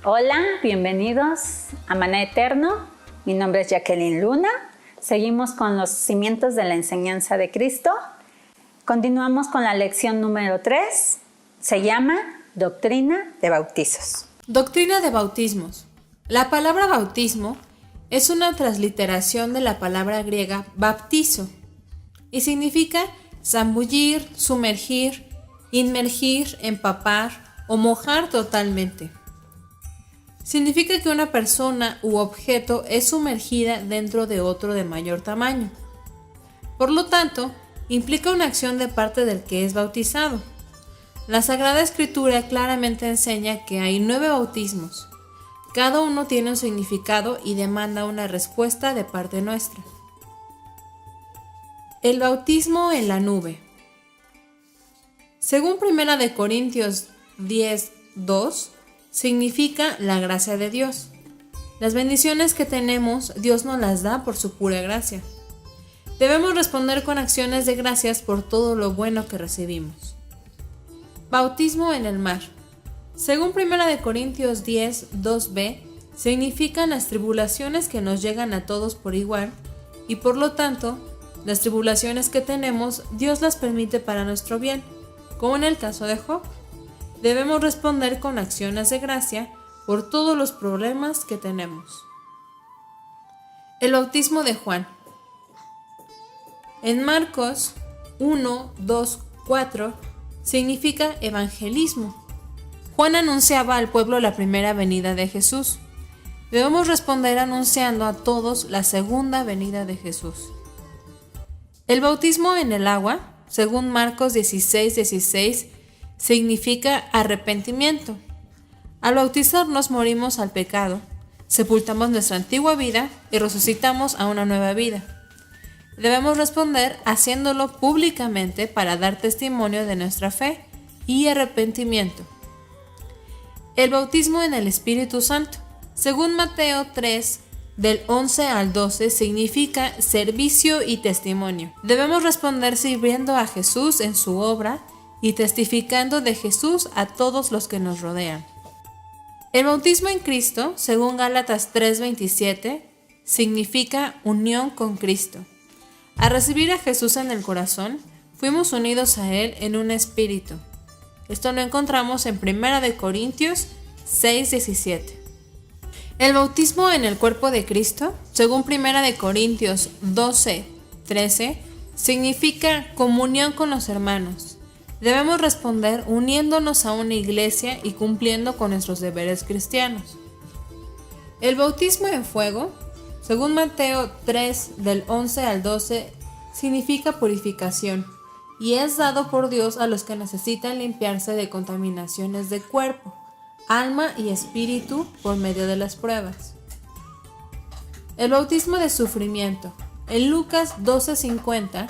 Hola, bienvenidos a Maná Eterno. Mi nombre es Jacqueline Luna. Seguimos con los cimientos de la enseñanza de Cristo. Continuamos con la lección número 3. Se llama Doctrina de Bautizos. Doctrina de bautismos. La palabra bautismo es una transliteración de la palabra griega baptizo y significa zambullir, sumergir, inmergir, empapar o mojar totalmente. Significa que una persona u objeto es sumergida dentro de otro de mayor tamaño. Por lo tanto, implica una acción de parte del que es bautizado. La Sagrada Escritura claramente enseña que hay 9 bautismos. Cada uno tiene un significado y demanda una respuesta de parte nuestra. El bautismo en la nube. Según 1 Corintios 10:2, significa la gracia de Dios. Las bendiciones que tenemos, Dios nos las da por su pura gracia. Debemos responder con acciones de gracias por todo lo bueno que recibimos. Bautismo en el mar. Según 1 Corintios 10:2b, significan las tribulaciones que nos llegan a todos por igual y por lo tanto, las tribulaciones que tenemos, Dios las permite para nuestro bien, como en el caso de Job. Debemos responder con acciones de gracia por todos los problemas que tenemos. El bautismo de Juan. En Marcos 1:2-4 significa evangelismo. Juan anunciaba al pueblo la primera venida de Jesús. Debemos responder anunciando a todos la segunda venida de Jesús. El bautismo en el agua, según Marcos 16:16, significa arrepentimiento. Al bautizarnos morimos al pecado, sepultamos nuestra antigua vida y resucitamos a una nueva vida. Debemos responder haciéndolo públicamente para dar testimonio de nuestra fe y arrepentimiento. El bautismo en el Espíritu Santo, según Mateo 3, del 11 al 12, significa servicio y testimonio. Debemos responder sirviendo a Jesús en su obra y testificando de Jesús a todos los que nos rodean. El bautismo en Cristo, según Gálatas 3:27, significa unión con Cristo. Al recibir a Jesús en el corazón, fuimos unidos a Él en un espíritu. Esto lo encontramos en 1 Corintios 6:17. El bautismo en el cuerpo de Cristo, según 1 Corintios 12:13, significa comunión con los hermanos. Debemos responder uniéndonos a una iglesia y cumpliendo con nuestros deberes cristianos. El bautismo en fuego, según Mateo 3, del 11 al 12, significa purificación y es dado por Dios a los que necesitan limpiarse de contaminaciones de cuerpo, alma y espíritu por medio de las pruebas. El bautismo de sufrimiento, en Lucas 12:50,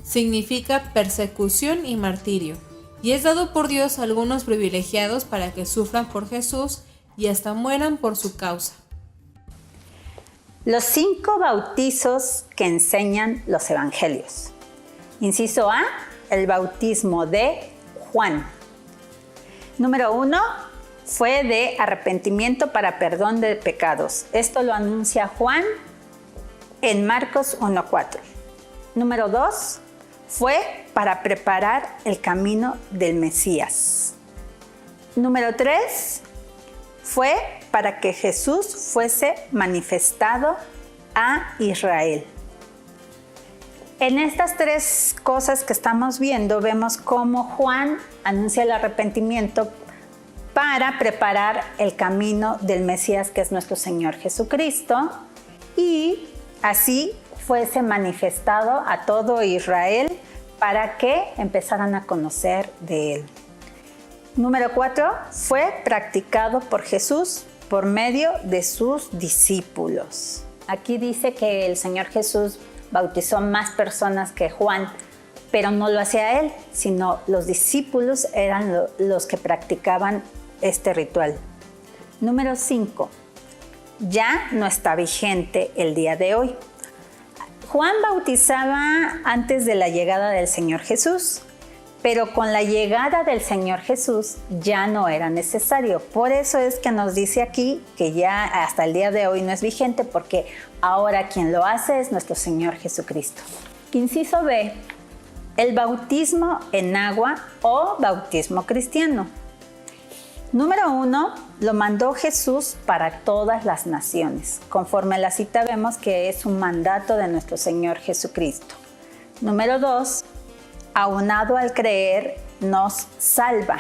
significa persecución y martirio, y es dado por Dios a algunos privilegiados para que sufran por Jesús y hasta mueran por su causa. Los 5 bautizos que enseñan los evangelios. Inciso A, el bautismo de Juan. Número 1, fue de arrepentimiento para perdón de pecados. Esto lo anuncia Juan en Marcos 1:4. Número 2, fue para preparar el camino del Mesías. Número 3, fue para que Jesús fuese manifestado a Israel. En estas 3 cosas que estamos viendo, vemos cómo Juan anuncia el arrepentimiento para preparar el camino del Mesías, que es nuestro Señor Jesucristo, y así fuese manifestado a todo Israel para que empezaran a conocer de Él. Número 4, fue practicado por Jesús por medio de sus discípulos. Aquí dice que el Señor Jesús bautizó más personas que Juan, pero no lo hacía Él, sino los discípulos eran los que practicaban este ritual. Número 5, ya no está vigente el día de hoy. Juan bautizaba antes de la llegada del Señor Jesús, Pero con la llegada del Señor Jesús ya no era necesario. Por eso es que nos dice aquí que ya hasta el día de hoy no es vigente, porque ahora quien lo hace es nuestro Señor Jesucristo. Inciso B, el bautismo en agua o bautismo cristiano. Número 1, lo mandó Jesús para todas las naciones. Conforme a la cita vemos que es un mandato de nuestro Señor Jesucristo. Número 2, aunado al creer, nos salva.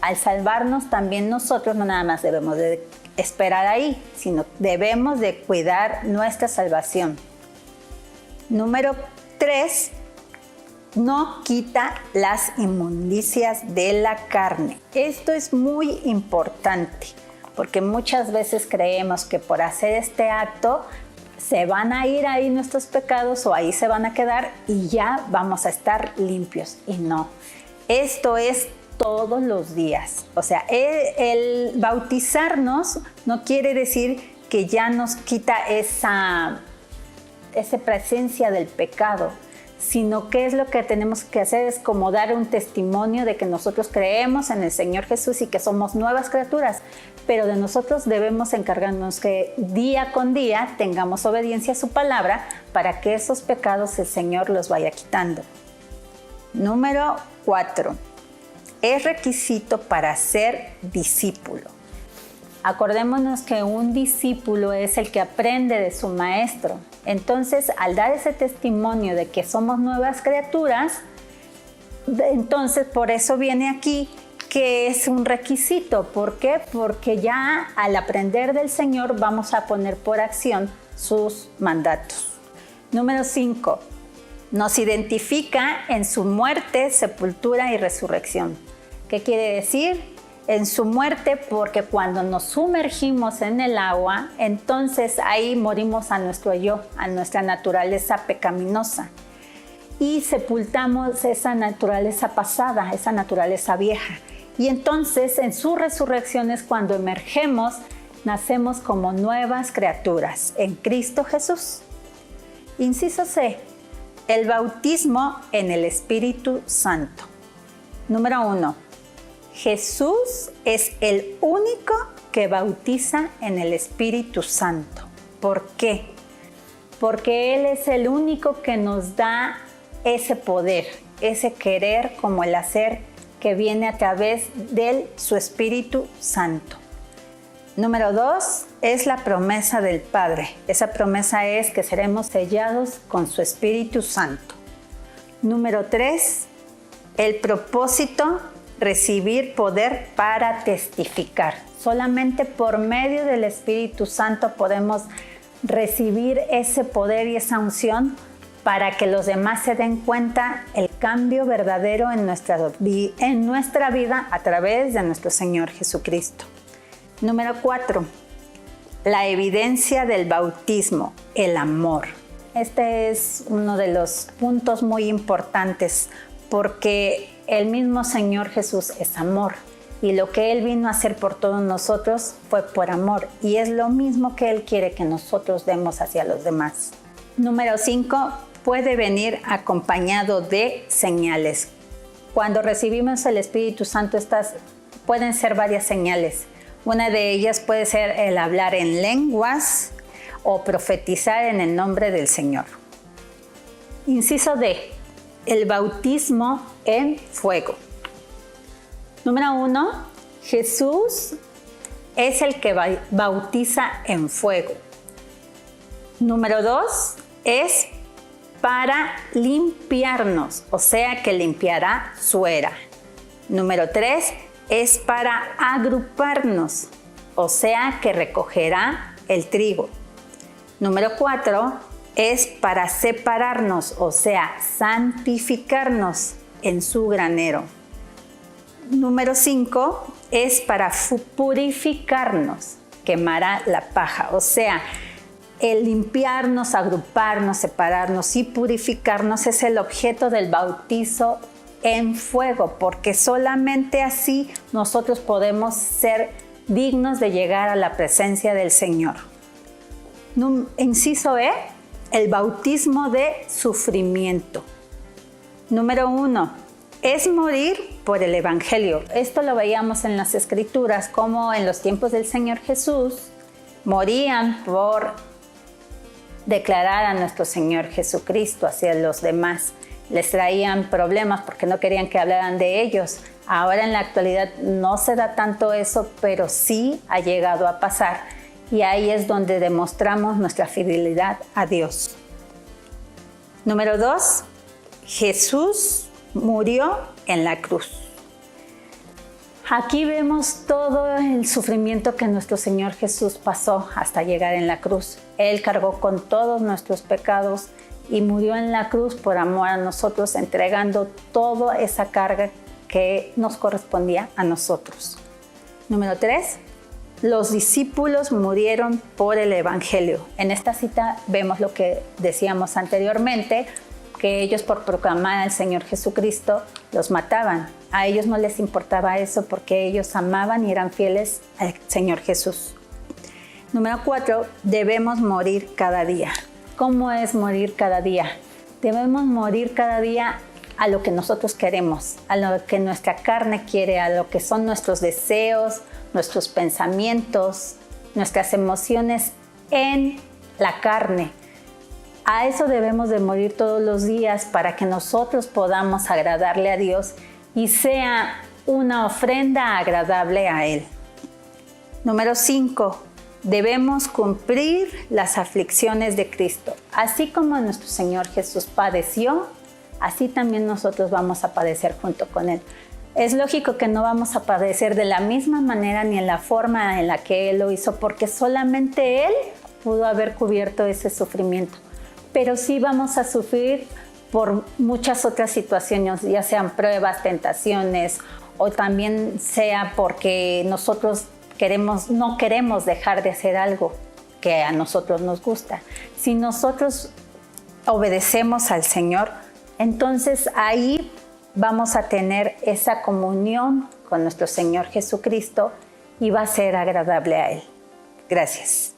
Al salvarnos también nosotros no nada más debemos de esperar ahí, sino debemos de cuidar nuestra salvación. Número 3, no quita las inmundicias de la carne. Esto es muy importante, porque muchas veces creemos que por hacer este acto se van a ir ahí nuestros pecados o ahí se van a quedar y ya vamos a estar limpios. Y no, esto es todos los días. O sea, el bautizarnos no quiere decir que ya nos quita esa presencia del pecado, sino que es lo que tenemos que hacer es como dar un testimonio de que nosotros creemos en el Señor Jesús y que somos nuevas criaturas, pero de nosotros debemos encargarnos que día con día tengamos obediencia a su palabra para que esos pecados el Señor los vaya quitando. Número 4. Es requisito para ser discípulo. Acordémonos que un discípulo es el que aprende de su maestro. Entonces, al dar ese testimonio de que somos nuevas criaturas, entonces por eso viene aquí que es un requisito. ¿Por qué? Porque ya al aprender del Señor vamos a poner por acción sus mandatos. Número 5. Nos identifica en su muerte, sepultura y resurrección. ¿Qué quiere decir? En su muerte, porque cuando nos sumergimos en el agua, entonces ahí morimos a nuestro yo, a nuestra naturaleza pecaminosa. Y sepultamos esa naturaleza pasada, esa naturaleza vieja. Y entonces en su resurrección es cuando emergemos, nacemos como nuevas criaturas en Cristo Jesús. Inciso C. El bautismo en el Espíritu Santo. Número 1. Jesús es el único que bautiza en el Espíritu Santo. ¿Por qué? Porque Él es el único que nos da ese poder, ese querer como el hacer que viene a través de su Espíritu Santo. Número 2 es la promesa del Padre. Esa promesa es que seremos sellados con su Espíritu Santo. Número 3, el propósito, recibir poder para testificar. Solamente por medio del Espíritu Santo podemos recibir ese poder y esa unción para que los demás se den cuenta el cambio verdadero en nuestra vida a través de nuestro Señor Jesucristo. Número 4. La evidencia del bautismo, el amor. Este es uno de los puntos muy importantes porque el mismo Señor Jesús es amor y lo que Él vino a hacer por todos nosotros fue por amor y es lo mismo que Él quiere que nosotros demos hacia los demás. Número 5, puede venir acompañado de señales. Cuando recibimos el Espíritu Santo, pueden ser varias señales. Una de ellas puede ser el hablar en lenguas o profetizar en el nombre del Señor. Inciso D. El bautismo en fuego. Número 1. Jesús es el que bautiza en fuego. Número 2. Es para limpiarnos, o sea que limpiará su era. Número 3. Es para agruparnos, o sea que recogerá el trigo. Número 4. Es para separarnos, o sea, santificarnos en su granero. Número 5 es para purificarnos, quemará la paja, o sea, el limpiarnos, agruparnos, separarnos y purificarnos es el objeto del bautizo en fuego, porque solamente así nosotros podemos ser dignos de llegar a la presencia del Señor. Inciso E. El bautismo de sufrimiento. Número 1. es morir por el Evangelio. Esto lo veíamos en las Escrituras, como en los tiempos del Señor Jesús morían por declarar a nuestro Señor Jesucristo hacia los demás. Les traían problemas porque no querían que hablaran de ellos. Ahora en la actualidad no se da tanto eso, pero sí ha llegado a pasar. Y ahí es donde demostramos nuestra fidelidad a Dios. Número 2, Jesús murió en la cruz. Aquí vemos todo el sufrimiento que nuestro Señor Jesús pasó hasta llegar en la cruz. Él cargó con todos nuestros pecados y murió en la cruz por amor a nosotros, entregando toda esa carga que nos correspondía a nosotros. Número 3, los discípulos murieron por el Evangelio. En esta cita vemos lo que decíamos anteriormente, que ellos por proclamar al Señor Jesucristo los mataban. A ellos no les importaba eso porque ellos amaban y eran fieles al Señor Jesús. Número 4, debemos morir cada día. ¿Cómo es morir cada día? Debemos morir cada día a lo que nosotros queremos, a lo que nuestra carne quiere, a lo que son nuestros deseos, nuestros pensamientos, nuestras emociones en la carne. A eso debemos de morir todos los días para que nosotros podamos agradarle a Dios y sea una ofrenda agradable a Él. Número 5. Debemos cumplir las aflicciones de Cristo. Así como nuestro Señor Jesús padeció, así también nosotros vamos a padecer junto con Él. Es lógico que no vamos a padecer de la misma manera ni en la forma en la que Él lo hizo, porque solamente Él pudo haber cubierto ese sufrimiento. Pero sí vamos a sufrir por muchas otras situaciones, ya sean pruebas, tentaciones, o también sea porque nosotros no queremos dejar de hacer algo que a nosotros nos gusta. Si nosotros obedecemos al Señor, entonces ahí vamos a tener esa comunión con nuestro Señor Jesucristo y va a ser agradable a Él. Gracias.